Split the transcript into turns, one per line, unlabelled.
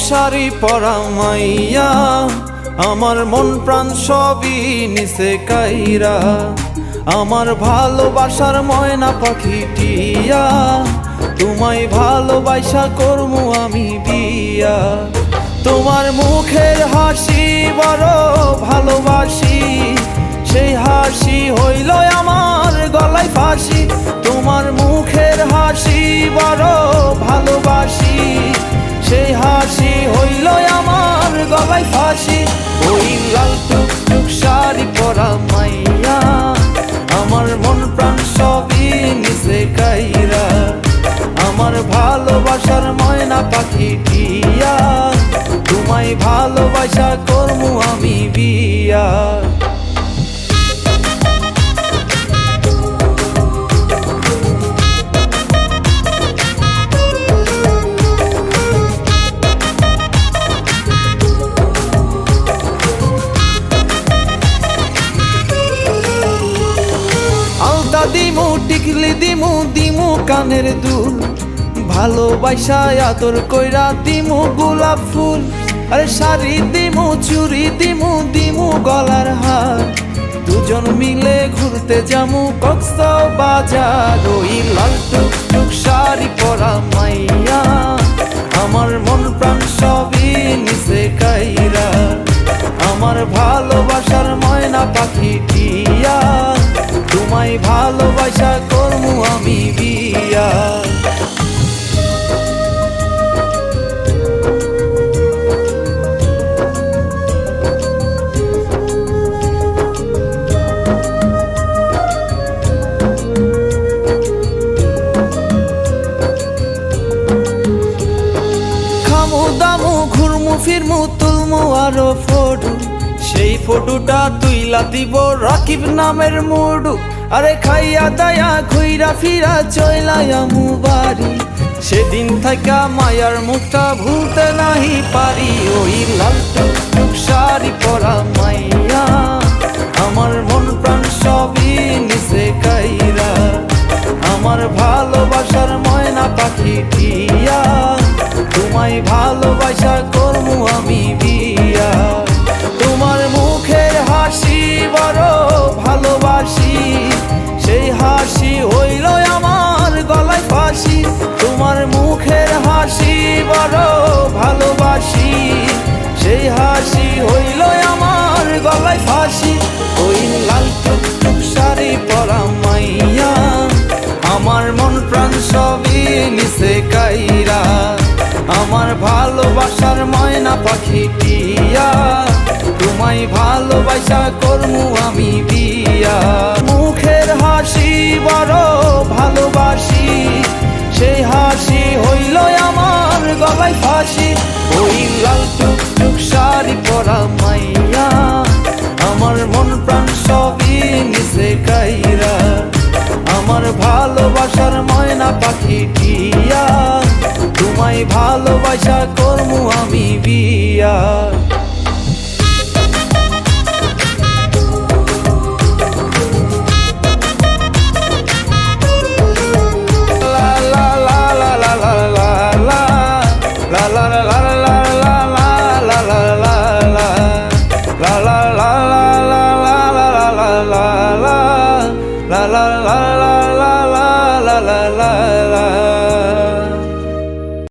শাড়ি পরা মাইয়া, আমার মন প্রাণ সবই নিছে কাইরা। আমার ভালোবাসার ময়না পাখি টিয়া, তোমায় ভালোবাসা করমু আমি বিয়া। তোমার মুখের হাসি বড় ভালোবাসি, সেই হাসি হইল আমার গলায় ফাঁসি। তোমার মুখের হাসি বড় ভালোবাসি, সেই হাসি হইল আমার গলায় ফাঁসি। ওই লাল টুকটুক শাড়ি পরা মাইয়া, আমার মন প্রাণ সবই নিছে কাইরা। আমার ভালোবাসার ময়না পাখি টিয়া, তোমায় ভালোবাসা করমু আমি বিয়া। আলতা দিমু টিকলি দিমু দিমু কানের দুল, ভালোবাসা আদর কইরা দিমু গোলাপ ফুল। আরে শাড়ি দিমু চুড়ি দিমু দিমু গলার হার, দুজন মিলে ঘুরতে যামু কক্সবাজার। ওই লাল টুকটুক শাড়ি পরা মাইয়া, আমার মন প্রাণ সবই নিছে কাইরা। আমার ভালোবাসার ময়না পাখি টিয়া, তোমায় ভালোবাসা করমু আমি বিয়া। খামু দামু ঘুরমু ফিরমু তুলমু আরো ফটো, সেই ফটোটা তুইলা দিব রাকিব নামের মুডু। আরে খাইয়া দায়া ঘুইরা ফিরা চইলায়ামু বাড়ি, সেদিন থাকা মায়ার মুখটা ভুলতে নাহি পারি। ওই লাল টুকটুক শাড়ি পরা মাইয়া, আমার মন প্রাণ সবই নিছে কাইরা। আমার ভালোবাসার ময়না পাখি টিয়া, তোমায় ভালোবাসা করমু আমি বিয়া। তোমার মুখের হাসি বড় ভালোবাসি, সেই হাসি হইল আমার গলায় ফাঁসি। তোমার মুখের হাসি বড় ভালোবাসি, সেই হাসি হইল আমার গলায় ফাঁসি। ওই লাল টুকটুক শাড়ি পরা মাইয়া, আমার মন প্রাণ সবই নিছে কাইরা। আমার ভালোবাসার ময়না পাখি টিয়া, তোমায় ভালোবাসা করমু আমি বিয়া। মুখের হাসি বড় ভালোবাসি, সেই হাসি হইল আমার গলায় ফাঁসি। ওই লাল টুকটুক শাড়ি পরা মাইয়া, আমার মন প্রাণ সবই নিছে কাইরা। আমার ভালোবাসার ময়না পাখি টিয়া, তোমায় ভালোবাসা করমু আমি বিয়া। La la la